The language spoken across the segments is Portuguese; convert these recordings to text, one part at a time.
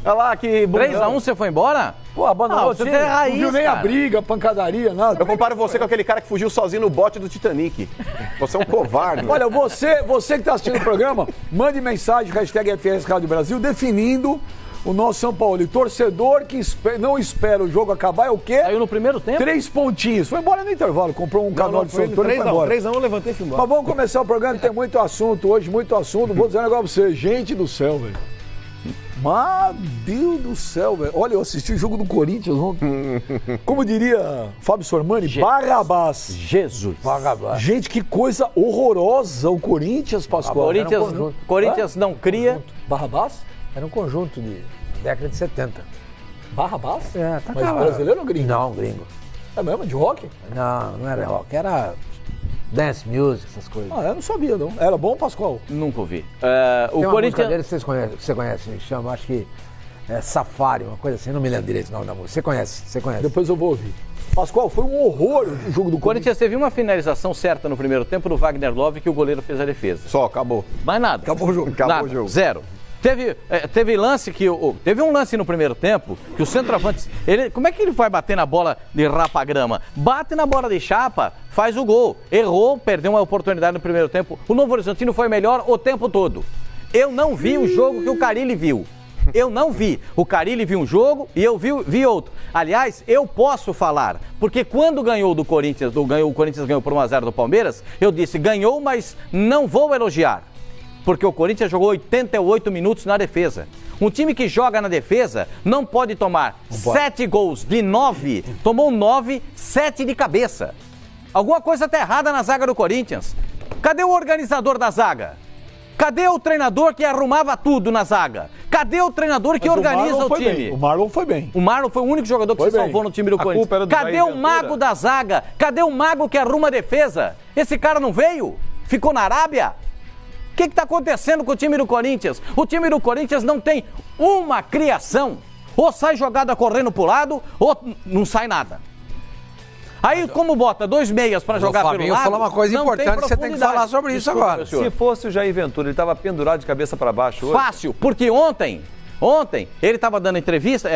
Olha lá, que bom. 3-1, você foi embora? Pô, abandonou você tem raiz, não viu nem cara. a briga, pancadaria, nada. Eu comparo você com aquele cara que fugiu sozinho no bote do Titanic. Você é um covarde. Olha, você que está assistindo o programa, mande mensagem, hashtag FS Rádio Brasil, definindo o nosso São Paulo. E torcedor que não espera o jogo acabar é o quê? Saiu no primeiro tempo? 3 pontinhos. Foi embora no intervalo, comprou um canal de São Antônio e foi embora. 3-1, eu levantei e fui embora. Mas vamos começar o programa, tem muito assunto hoje, muito assunto. Vou dizer um negócio pra você, gente do céu, velho. Meu Deus do céu, velho. Olha, eu assisti o jogo do Corinthians ontem. Como diria Fábio Sormani, Barrabás. Jesus. Barrabás. Gente, que coisa horrorosa o Corinthians, Pascoal. Corinthians não cria. Barrabás? Era um conjunto de década de 70. Barrabás? É, tá Mas brasileiro ou gringo? Não, gringo. É mesmo? De rock? Não era rock, era dance music, essas coisas. Ah, eu não sabia, não. Era bom, Pascoal? Nunca ouvi. Tem O uma música Corinthians. dele que você conhece, que chama, acho que é Safari, uma coisa assim, não me lembro direito o nome da música. Você conhece. Depois eu vou ouvir. Pascoal, foi um horror o jogo do O Corinthians teve uma finalização certa no primeiro tempo do Wagner Love que o goleiro fez a defesa. Só, acabou. Mais nada. Acabou o jogo. Nada, Acabou o jogo. zero. Teve lance que. Teve um lance no primeiro tempo que o centroavante. Como é que ele vai bater na bola de rapa-grama? Bate na bola de chapa, faz o gol. Errou, perdeu uma oportunidade no primeiro tempo. O Novo Horizontino foi melhor o tempo todo. Eu não vi o jogo que o Carille viu. Eu não vi. O Carille viu um jogo e eu vi outro. Aliás, eu posso falar, porque quando ganhou do Corinthians, o Corinthians ganhou por 1-0 do Palmeiras, eu disse, ganhou, mas não vou elogiar. Porque o Corinthians jogou 88 minutos na defesa. Um time que joga na defesa não pode tomar 7 gols de 9, tomou 9, 7 de cabeça. Alguma coisa está errada na zaga do Corinthians. Cadê o organizador da zaga? Cadê o treinador que arrumava tudo na zaga? Cadê o treinador que organiza o time? Bem. O Marlon foi bem. O Marlon foi o único jogador que se salvou no time do Corinthians. Cadê o mago da zaga? Cadê o mago que arruma a defesa? Esse cara não veio? Ficou na Arábia? O que está acontecendo com o time do Corinthians? O time do Corinthians não tem uma criação. Ou sai jogada correndo pro lado, ou não sai nada. Aí, como bota 2 meias para jogar pelo lado... Fabinho falou uma coisa importante que você tem que falar sobre isso agora. Se fosse o Jair Ventura, ele estava pendurado de cabeça para baixo hoje? Fácil, porque ontem ele estava dando entrevista,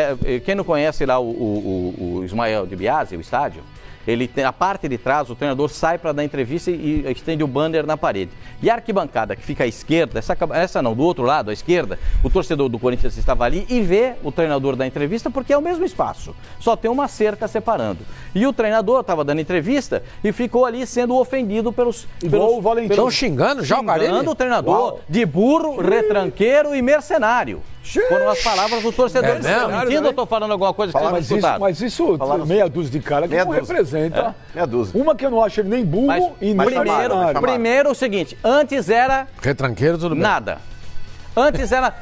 quem não conhece lá o Ismael de Biasi, o estádio, ele tem a parte de trás, o treinador sai para dar entrevista e estende o banner na parede. E a arquibancada que fica à esquerda, essa não, do outro lado, à esquerda, o torcedor do Corinthians estava ali e vê o treinador da entrevista porque é o mesmo espaço, só tem uma cerca separando. E o treinador estava dando entrevista e ficou ali sendo ofendido pelos o Valentim. Estão xingando já o Carille? Xingando o treinador de burro, retranqueiro e mercenário. Foram as palavras do torcedor. Mentindo, eu estou falando alguma coisa que você vai escutar. Mas isso, meia dúzia de cara que não representa. Meia dúzia. Uma que eu não acho ele nem burro e nem mercenário. Primeiro, o seguinte, antes era... Retranqueiro, tudo bem. Nada. Antes era...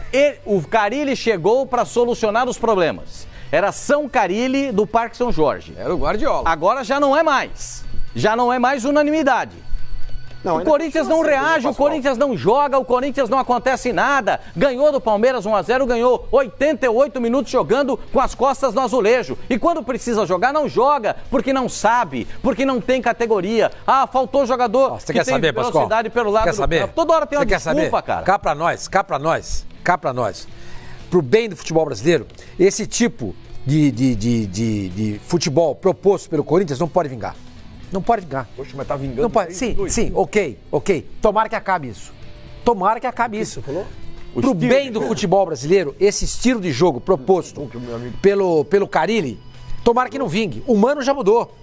o Carille chegou para solucionar os problemas. Era São Carille do Parque São Jorge. Era o Guardiola. Agora já não é mais. Já não é mais unanimidade. Não, o Corinthians não reage, o Corinthians não joga, o Corinthians não acontece nada. Ganhou do Palmeiras 1-0, ganhou 88 minutos jogando com as costas no azulejo. E quando precisa jogar, não joga, porque não sabe, porque não tem categoria. Ah, faltou jogador você quer saber, velocidade pelo lado do campo. Toda hora tem uma desculpa, cara. Cá pra nós. Pro bem do futebol brasileiro, esse tipo de futebol proposto pelo Corinthians não pode vingar. Não pode vingar. Poxa, mas tá vingando. Não pode. Sim, ok. Tomara que acabe isso. Você falou? Pro bem do futebol brasileiro, esse estilo de jogo proposto pelo Carille, tomara que não vingue. O Mano já mudou.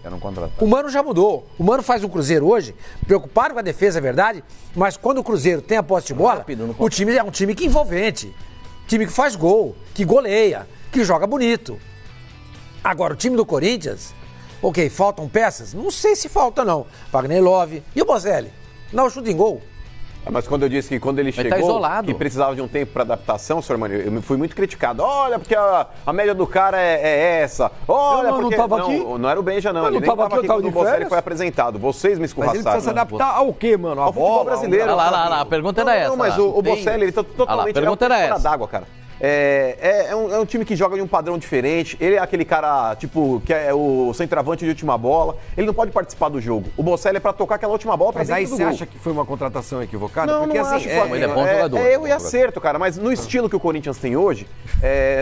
O Mano já mudou. O Mano faz um Cruzeiro hoje, preocupado com a defesa, é verdade, mas quando o Cruzeiro tem a posse de bola, o time é um time que é envolvente. Time que faz gol, que goleia, que joga bonito. Agora, o time do Corinthians... Ok, faltam peças? Não sei se falta, não. Wagner Love. E o Bozelli? Não, chuta em gol. Mas quando eu disse que quando ele chegou, que precisava de um tempo para adaptação, senhor Mano, eu fui muito criticado. Olha, porque a média do cara é essa. Olha, não estava aqui. Não era o Benja, não. Ele nem estava aqui quando o Bozelli foi apresentado. Vocês me escorraçaram. Mas ele precisa se adaptar ao quê, mano? Ao futebol brasileiro. Lá, a pergunta era essa. Não, mas o Bozelli, ele tá totalmente fora d'água, cara. É um time que joga de um padrão diferente. Ele é aquele cara, tipo, que é o centroavante de última bola. Ele não pode participar do jogo. O Bocelli é pra tocar aquela última bola pra dentro do gol. Mas aí você acha que foi uma contratação equivocada? Não, porque não assim, acho, ele é bom jogador. É erro e acerto, cara. Mas no estilo que o Corinthians tem hoje,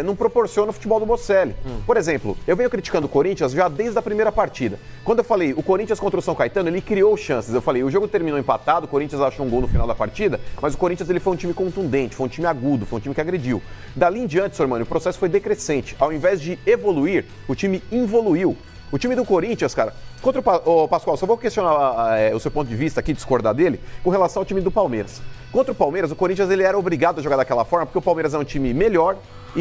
não proporciona o futebol do Bocelli. Por exemplo, eu venho criticando o Corinthians já desde a primeira partida. Quando eu falei, o Corinthians contra o São Caetano, ele criou chances. Eu falei, o jogo terminou empatado, o Corinthians achou um gol no final da partida, mas o Corinthians ele foi um time contundente, foi um time agudo, foi um time que agrediu. Dali em diante, Sormani, o processo foi decrescente. Ao invés de evoluir, o time involuiu. O time do Corinthians, cara, contra o Pascoal, só vou questionar o seu ponto de vista aqui, discordar dele, com relação ao time do Palmeiras. Contra o Palmeiras, o Corinthians ele era obrigado a jogar daquela forma, porque o Palmeiras é um time melhor.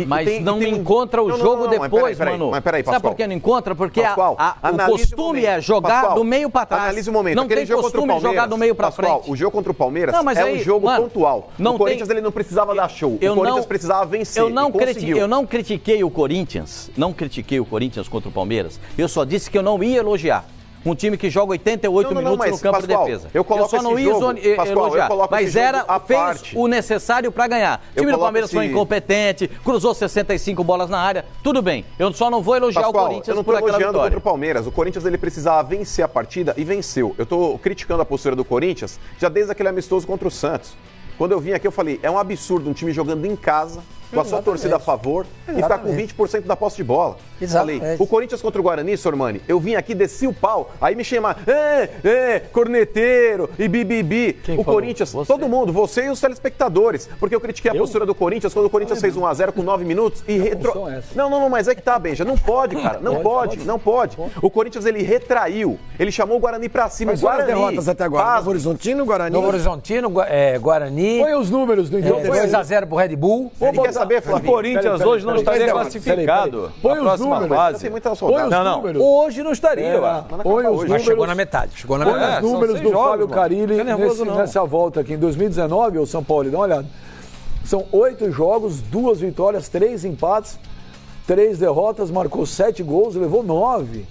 Mas não encontra o jogo depois, mano. Mas peraí, Pascoal. Sabe por que não encontra? Porque Pascoal, o costume é jogar do meio pra trás. Analise o momento. Não tem costume de jogar do meio pra frente. O jogo contra o Palmeiras um jogo pontual. O Corinthians ele não precisava dar show. O Corinthians precisava vencer. Eu não critiquei o Corinthians. Não critiquei o Corinthians contra o Palmeiras. Eu só disse que eu não ia elogiar. Um time que joga 88 minutos no campo de defesa. Eu só não ia elogiar, mas fez o necessário para ganhar. O time do Palmeiras foi incompetente, cruzou 65 bolas na área, tudo bem. Eu só não vou elogiar o Corinthians por aquela vitória. Contra o Palmeiras. O Corinthians ele precisava vencer a partida e venceu. Eu tô criticando a postura do Corinthians já desde aquele amistoso contra o Santos. Quando eu vim aqui, eu falei, é um absurdo um time jogando em casa, com a sua torcida a favor, e ficar com 20% da posse de bola. Falei, o Corinthians contra o Guarani, Sormani, eu vim aqui, desci o pau, aí me chama, corneteiro e bibibi. O Corinthians, todo mundo, você e os telespectadores, porque eu critiquei a postura do Corinthians quando o Corinthians fez 1-0 com 9 minutos e Não, mas é que tá, Benja, não pode, cara, não pode. O Corinthians, ele retraiu, ele chamou o Guarani pra cima. Mas quais derrotas até agora? Novo Horizontino, Guarani? Novo Horizontino, Guarani. Põe os números do jogo. 2-0 pro Red Bull. Quer saber, Flávio? O Corinthians hoje não estaria classificado. Põe os números. Não. Hoje não estaria. Põe os números. Mas chegou na metade. Põe os números do Fábio Carilli nessa volta aqui em 2019, o São Paulo. Dá uma olhada. São 8 jogos, 2 vitórias, 3 empates, 3 derrotas, marcou 7 gols, levou 9.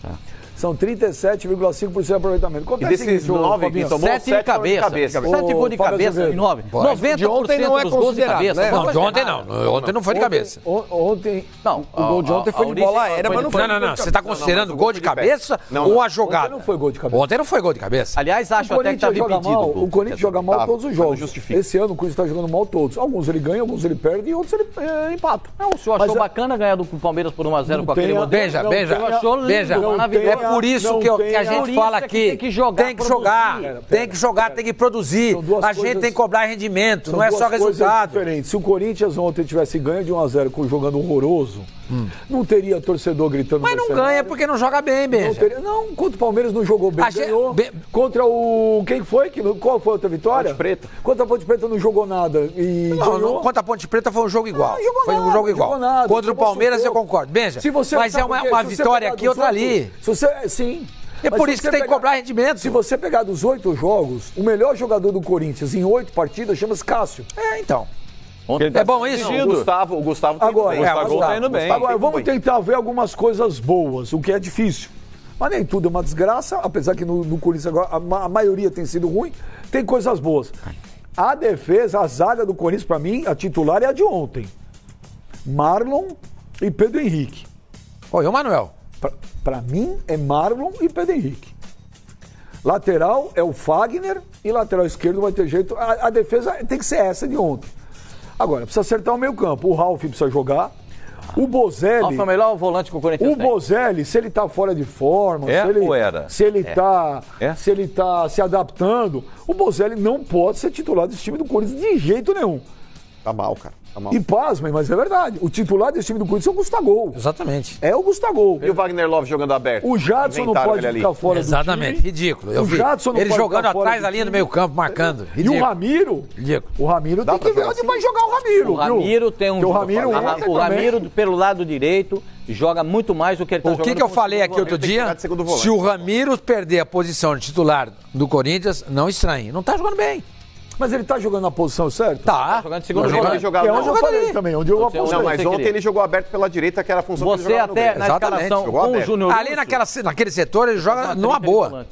São 37,5% de aproveitamento. Quanto é desses 9 que tomou 7 de cabeça. 7 gols de cabeça e 9. 90% dos gols de cabeça. Né? Não, de ontem não. Ontem não foi de cabeça. Ontem. Não, o gol de ontem foi de bola aérea, mas não foi. Não. Você está considerando gol de cabeça ou a jogada? Ontem não foi gol de cabeça. Ontem não foi gol de cabeça. Aliás, acho até que estava impedido. O Corinthians joga mal todos os jogos. Esse ano o Corinthians está jogando mal todos. Alguns ele ganha, alguns ele perde e outros ele empata. Não, o senhor achou bacana ganhar do Palmeiras por 1-0 com aquele modelo? Beija. É por isso que a gente fala aqui, tem que jogar, tem que produzir. A gente tem que cobrar rendimento, não é só resultado. Se o Corinthians ontem tivesse ganho de 1-0 jogando horroroso, não teria torcedor gritando. Mas não ganha porque não joga bem, Benja. Não, contra o Palmeiras não jogou bem, ganhou. Contra o... Quem foi? Qual foi a outra vitória? Ponte Preta. Contra a Ponte Preta não jogou nada e ganhou. Contra a Ponte Preta foi um jogo igual. Foi um jogo igual. Contra o Palmeiras eu concordo. Benja, mas é uma vitória aqui, outra ali. Sim. É por isso que tem que cobrar rendimento. Se você pegar dos 8 jogos, o melhor jogador do Corinthians em 8 partidas chama-se Cássio. Então. É bom isso? O Gustavo tá indo bem. Tá indo bem. Agora, vamos tentar ver algumas coisas boas, o que é difícil. Mas nem tudo é uma desgraça, apesar que no Corinthians agora a maioria tem sido ruim, tem coisas boas. A defesa, a zaga do Corinthians, pra mim, a titular é a de ontem. Marlon e Pedro Henrique. E o Manuel? Pra mim, é Marlon e Pedro Henrique. Lateral é o Fagner e lateral esquerdo vai ter jeito. A defesa tem que ser essa de ontem. Agora, precisa acertar o meio campo. O Ralf precisa jogar. O Bozelli... Ralf é o melhor volante que o Corinthians tem. O Bozelli, se ele tá fora de forma... Se ele tá se adaptando, o Bozelli não pode ser titular desse time do Corinthians de jeito nenhum. Tá mal, cara. E pasmem, mas é verdade. O titular desse time do Corinthians é o Gustavo. Exatamente. É o Gustavo. E o Wagner Love jogando aberto? O Jadson não pode ficar fora do time. Exatamente. Ridículo. Eu vi. Ele jogando atrás da linha do meio campo, marcando. Ridículo. E o Ramiro? Ridículo. O Ramiro tem que ver onde vai jogar o Ramiro. O Ramiro tem um... O Ramiro pelo lado direito, joga muito mais do que ele tá jogando. O que eu falei aqui outro dia? Se o Ramiro perder a posição de titular do Corinthians, não estranhe. Não tá jogando bem. Mas ele tá jogando na posição certa? Tá. Jogando de segundo Mas volante. ele jogava Que é onde eu falei ali. também, onde eu Você- apostei. Não, mas Você ontem queria. ele jogou aberto pela direita, que era a função que ele Você jogava no até Grêmio. na Exatamente, escalação jogou com o aberto. Júnior Ali naquele setor ele joga Exatamente, numa boa. volante.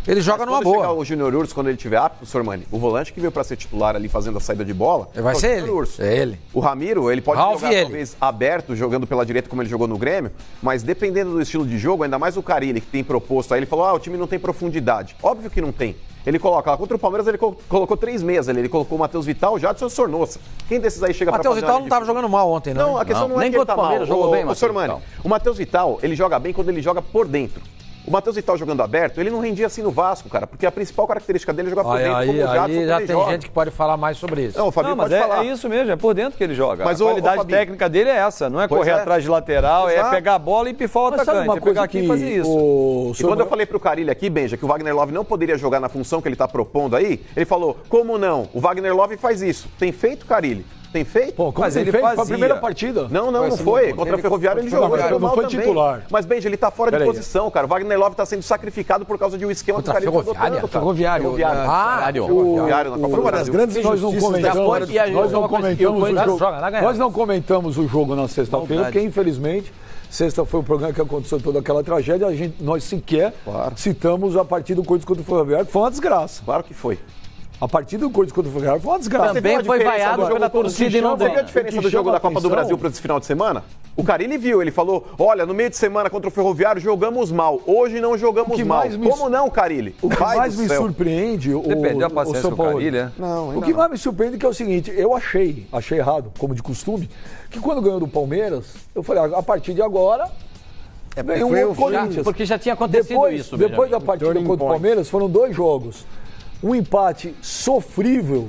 Ele joga Mas numa quando chegar boa. o Júnior Urso, quando ele tiver apto, Sormani, o volante que veio pra ser titular ali fazendo a saída de bola, Vai é o ser Júnior ele. Urso. É ele. O Ramiro, ele pode Ralf jogar e ele. talvez aberto, jogando pela direita como ele jogou no Grêmio, mas dependendo do estilo de jogo, ainda mais o Carille, que tem proposto aí, ele falou, o time não tem profundidade. Óbvio que não tem. Ele coloca lá, contra o Palmeiras ele colocou 3 meias ali, ele colocou o Matheus Vital, Jadson e o Sornosa. Quem desses aí chega pra Matheus fazer Vital uma não linha tava de jogando mal ontem, Não, não. a questão não é Nem que ele contra tá o Palmeiras mal. jogou bem, Ô, Matheus Sormani, Vital. o Matheus Vital, ele joga bem quando ele joga por dentro. O Matheus Vital jogando aberto, ele não rendia assim no Vasco, cara, porque a principal característica dele é jogar por dentro, como o Jadson Aí já ele tem joga. gente que pode falar mais sobre isso. Não, o Fabinho Não, mas pode falar. é isso mesmo, é por dentro que ele joga. Mas, a ô, qualidade Fabinho, técnica dele é essa, não é Pois correr é. atrás de lateral, é Exato. pegar a bola e pifar o Mas sabe atacante, uma é coisa pegar aqui e fazer isso. o E quando eu falei pro Carille aqui, Benja, que o Wagner Love não poderia jogar na função que ele tá propondo aí, ele falou, como não? O Wagner Love faz isso. Tem feito, Carille? Tem feito? Pô, como Mas ele ele fez? Foi a fazia. primeira partida. Não, não foi. Contra a Ferroviária ele jogou. mas Ele jogou não mal foi também. titular. Mas, Benja, ele tá fora de Peraí. posição, cara. O Wagner Love tá sendo sacrificado por causa de um esquema Contra que o Carille a Ferroviária? cara. Ferroviário. Ferroviário na Copa Foi do uma das Brasil. grandes Nós não injustiças da comentamos, história. nós não uma coisa, comentamos e o o Corinthians jogo. joga lá, ganha. Nós não comentamos o jogo na sexta-feira, Maldade. porque infelizmente sexta foi o programa que aconteceu toda aquela tragédia. Nós sequer citamos a partida do Corinthians contra o Ferroviário, que foi uma desgraça. Claro que foi. A partida do Corinthians contra o Ferroviário foi uma desgraça. Você viu Também a foi diferença vaiado do jogo pela do torcida e não Você viu a ganha. diferença O que do jogo chama da Copa do atenção- Brasil para esse final de semana? O Carille viu, ele falou, olha, no meio de semana contra o Ferroviário jogamos mal, hoje não jogamos que mal. mais me- Como não, Carille? O que Pai mais do me céu. surpreende, Você perdeu a paciência São com o Paulo. Carille, é? Não, O ainda que não. mais me surpreende é que é o seguinte, eu achei errado, como de costume, que quando ganhou do Palmeiras, eu falei, a partir de agora, ganhou foi um o Corinthians. Porque já tinha acontecido Depois, isso, depois da Benjamin. partida Turning contra o point. Palmeiras, foram 2 jogos. Um empate sofrível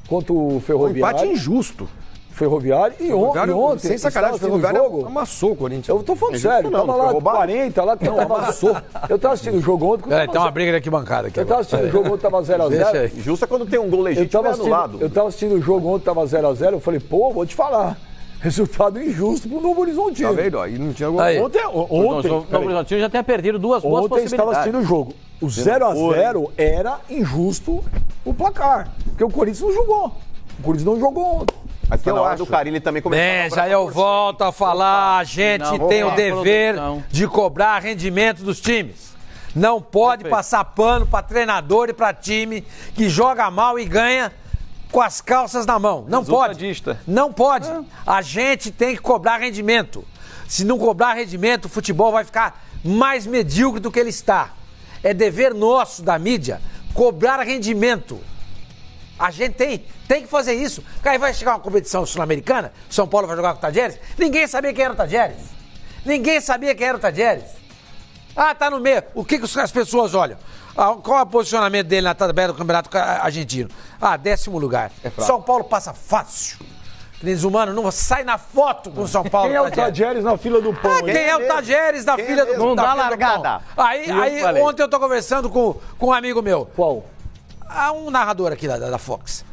contra o Ferroviário. Empate injusto. Ferroviário. E ontem, sem sacanagem, o estava assistindo Ferroviário jogo. amassou o Corinthians. Eu tô falando Injusto sério, não, tava não lá foi roubado. 40, lá que não amassou. Eu tava assistindo o jogo ontem. Peraí, tem uma briga de arquibancada aqui Eu tava agora. assistindo o jogo ontem, tava 0x0. Deixa aí. Justo é quando tem um gol Eu legítimo tava, é anulado. assistindo, eu tava assistindo o jogo ontem, tava 0x0. Eu falei, pô, vou te falar. Resultado injusto pro Novo Horizontino. Tá vendo? Aí não tinha gol. Aí. Ontem, O Novo Horizontino já tinha perdido duas boas ontem estava possibilidades. assistindo o jogo. O 0x0 era injusto o placar. Porque o Corinthians não jogou. O Corinthians não jogou ontem. Mas foi na hora do Carille também começar Benja, eu volto a falar, a gente Não, tem o vamos lá, dever produção. de cobrar rendimento dos times. Não pode passar pano para treinador e para time que joga mal e ganha com as calças na mão. Não pode. Resultadista. Não pode. A gente tem que cobrar rendimento. Se não cobrar rendimento, o futebol vai ficar mais medíocre do que ele está. É dever nosso da mídia cobrar rendimento. A gente tem que fazer isso. Porque aí vai chegar uma competição sul-americana, São Paulo vai jogar com o Tadieres, ninguém sabia quem era o Tadieres. Ninguém sabia quem era o Tadieres. Ah, tá no meio. O que as pessoas olham? Qual é o posicionamento dele na tabela do Campeonato Argentino? 10º lugar. São Paulo passa fácil. Mano, não sai na foto com o São Paulo. Quem é o Tadieres na fila do pão? Quem é o Tadieres na fila do Não na dá fila do largada. pão? Aí falei. ontem eu tô conversando com um amigo meu. Qual? Um narrador aqui da Fox.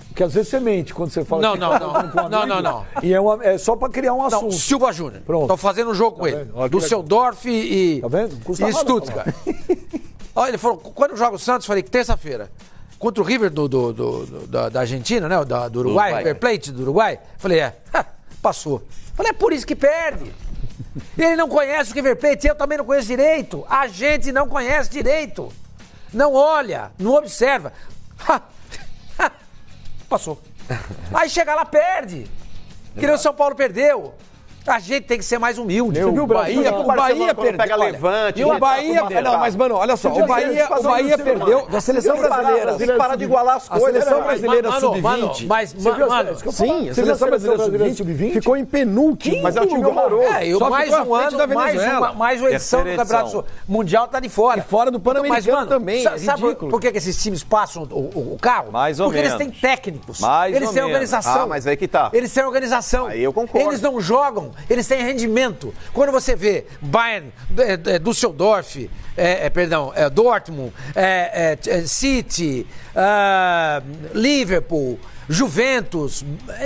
Porque às vezes você mente quando você fala Não, que não, tá não. falando com um Não, amigo. não, não. E é só pra criar um Não, assunto. Silva Júnior. Pronto. Tô fazendo um jogo com ele. vendo? Olha que Düsseldorf e, Tá vendo? Não custa e nada Stuttgart. Olha, ele falou, quando joga o Santos, falei que terça-feira, contra o River da Argentina, né? Do Uruguai, Uruguai. River Plate do Uruguai. Falei, passou. Falei, é por isso que perde. Ele não conhece o River Plate, eu também não conheço direito. A gente não conhece direito. Não olha, não observa. Passou. Aí chega lá, perde. Que nem o São Paulo perdeu. A gente tem que ser mais humilde. Você viu o Brasil? Bahia, O o Bahia Barcelona, quando perdeu. pega olha, Levante, e o gente, Bahia. tá Não, mas, mano, olha só. O Bahia perdeu da seleção brasileira. Tem que parar de igualar as A coisas. seleção né? brasileira Mano, sub-20. mas, Você viu mano, isso que eu falo? Sim, a Você viu seleção brasileira sub-20? ficou em penúltimo. Mas é um time horroroso. Só mais ficou à um frente ano, da Venezuela. mais uma edição do Terceira Campeonato edição. Mundial tá de fora. E fora do Pan-Americano também, é Sabe ridículo. por que esses times passam o carro? Mais ou Porque menos. eles têm técnicos. Mais eles ou têm menos. organização. Ah, mas aí que tá. Eles têm organização. Aí eu concordo. Eles não jogam, eles têm rendimento. Quando você vê Bayern, Düsseldorf, Dortmund, City, Liverpool, Juventus,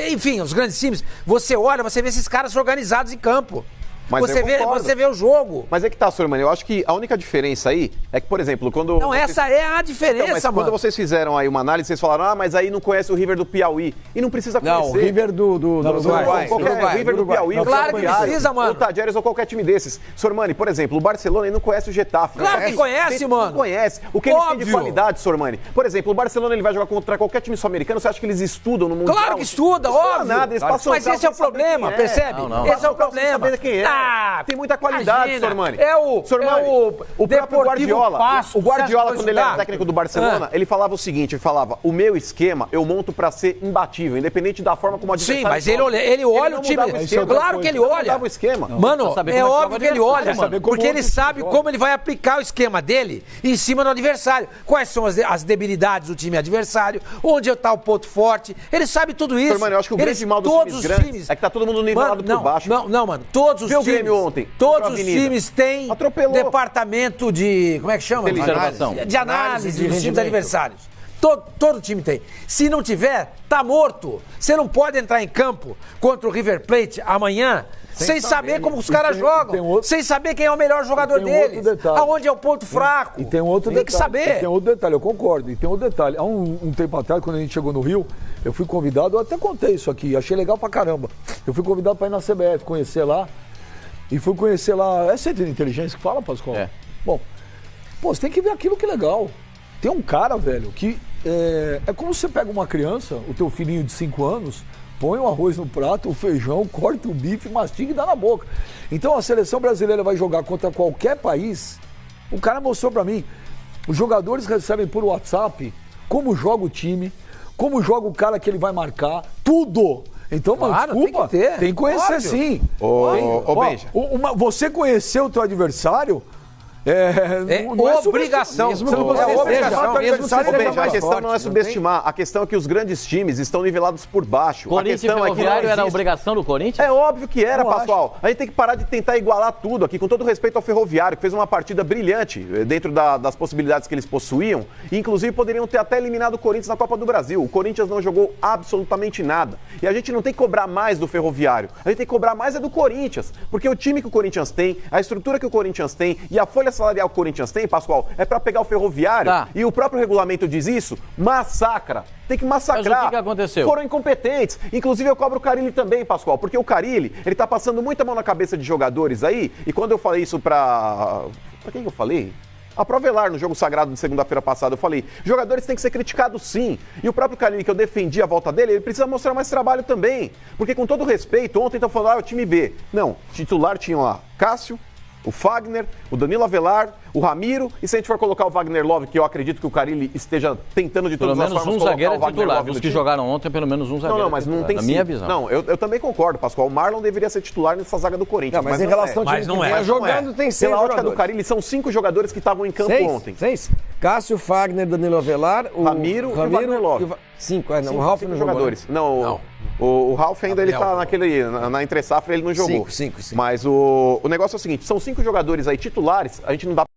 enfim, os grandes times, você olha, você vê esses caras organizados em campo. Mas Você eu vê, concordo. você vê o jogo. Mas é que tá, Sormani, eu acho que a única diferença aí é que, por exemplo, quando... Não, essa é a diferença, Então, mas mano. quando vocês fizeram aí uma análise, vocês falaram, mas aí não conhece o River do Piauí. E não precisa conhecer. Não, o River do Uruguai. Qualquer River do Piauí, o Claro que Ferroviário, precisa, mano. o Tadjeres ou qualquer time desses. Sormani, por exemplo, o Barcelona ele não conhece o Getafe. Claro que conhece, mano. Não conhece. O que eles têm de Óbvio. qualidade, Sormani? Por exemplo, o Barcelona ele vai jogar contra qualquer time sul-americano, você acha que eles estudam no Mundial? Claro que estuda, Não óbvio. nada, eles passam Mas esse é o problema, percebe? Não. Esse é o Passam problema. sabendo quem é. Tem muita qualidade, imagina. Sormani. Sormani, O próprio Guardiola, Passo, o Guardiola, você acha que quando ele era vai técnico do Barcelona, ele falava o seguinte, ele falava, o meu esquema eu monto pra ser imbatível, independente da forma como o adversário Sim, mas joga. ele olha não o time. mudava o esquema. Claro que ele Ele não olha. mudava o esquema. Mano, Pra saber é como é que óbvio joga o que ele olha, adversário, mano. mano. Porque ele Como sabe outro como ele vai aplicar o esquema dele em cima do adversário. Quais são as debilidades do time adversário, onde está o ponto forte. Ele sabe tudo isso. Mano, eu acho que o grande mal dos todos times os grandes times é que tá todo mundo nivelado por baixo. Não, mano. Todos os Viu o times. Grêmio ontem? Todos Contra a os Avenida. times têm Atropelou. departamento de. Como é que chama? Observação. De análise dos times rendimento. adversários. Todo time tem. Se não tiver, tá morto. Você não pode entrar em campo contra o River Plate amanhã sem saber como os caras jogam, sem saber quem é o melhor jogador tem um outro deles, detalhe. aonde é o ponto fraco. E tem um outro Tem detalhe. que saber. E tem outro detalhe, eu concordo. E tem outro detalhe. Há um tempo atrás, quando a gente chegou no Rio, eu fui convidado, eu até contei isso aqui, achei legal pra caramba. Eu fui convidado pra ir na CBF, conhecer lá. E fui conhecer lá. É centro de inteligência que fala, Pascoal? É. Bom, pô, você tem que ver aquilo que é legal. Tem um cara, velho, que é como você pega uma criança, o teu filhinho de 5 anos, põe o arroz no prato, o feijão, corta o bife, mastiga e dá na boca. Então a seleção brasileira vai jogar contra qualquer país. O cara mostrou pra mim. Os jogadores recebem por WhatsApp como joga o time, como joga o cara que ele vai marcar, tudo. Então, mano, Claro, desculpa, tem que ter. tem que conhecer Óbvio. sim. Ô, Benja. Você conhecer o teu adversário não é obrigação. Mesmo que você É obrigação. mesmo que Ô, você Benja, a questão não é subestimar, a questão é que os grandes times estão nivelados por baixo. Corinthians e a questão é que não Ferroviário era a existe. obrigação do Corinthians? É óbvio que era, Eu Pascoal. A gente tem que parar de tentar igualar tudo aqui, com todo respeito ao Ferroviário, que fez uma partida brilhante dentro das possibilidades que eles possuíam. E, inclusive, poderiam ter até eliminado o Corinthians na Copa do Brasil. O Corinthians não jogou absolutamente nada. E a gente não tem que cobrar mais do Ferroviário. A gente tem que cobrar mais é do Corinthians. Porque o time que o Corinthians tem, a estrutura que o Corinthians tem e a folha salarial que o Corinthians tem, Pascoal, é pra pegar o Ferroviário. Tá. E o próprio regulamento diz isso, massacra. Tem que massacrar. Mas o que aconteceu? Foram incompetentes. Inclusive, eu cobro o Carille também, Pascoal, porque o Carille, ele tá passando muita mão na cabeça de jogadores aí, e quando eu falei isso pra quem que eu falei? A Provelar, no jogo sagrado de segunda-feira passada, eu falei, jogadores têm que ser criticados sim. E o próprio Carille, que eu defendi a volta dele, ele precisa mostrar mais trabalho também. Porque com todo respeito, ontem estão falando, o time B. Não, titular tinha lá Cássio, o Fagner, o Danilo Avelar, o Ramiro, e se a gente for colocar o Wagner Love, que eu acredito que o Carille esteja tentando de Pelo todas as menos formas um colocar zagueiro o é Wagner titular. Love Os no que time. jogaram ontem, pelo menos um zagueiro Não, é mas não titular, tem na minha sim. visão. Não, eu também concordo, Pascoal. O Marlon deveria ser titular nessa zaga do Corinthians. Não, mas em relação ao time Mas não que é. vem Mas não jogando, é. tem 6 Pela ótica do jogadores. Carille, são 5 jogadores que estavam em campo ontem. 6? Cássio, Fagner, Danilo Avelar, o Ramiro e o Wagner Love. 5, não, Cinco- o Ralf cinco não jogou. jogadores. Não, o Ralf ainda ele tá naquele, na entre-safra, ele não jogou. Cinco. Mas o negócio é o seguinte, são 5 jogadores aí titulares, a gente não dá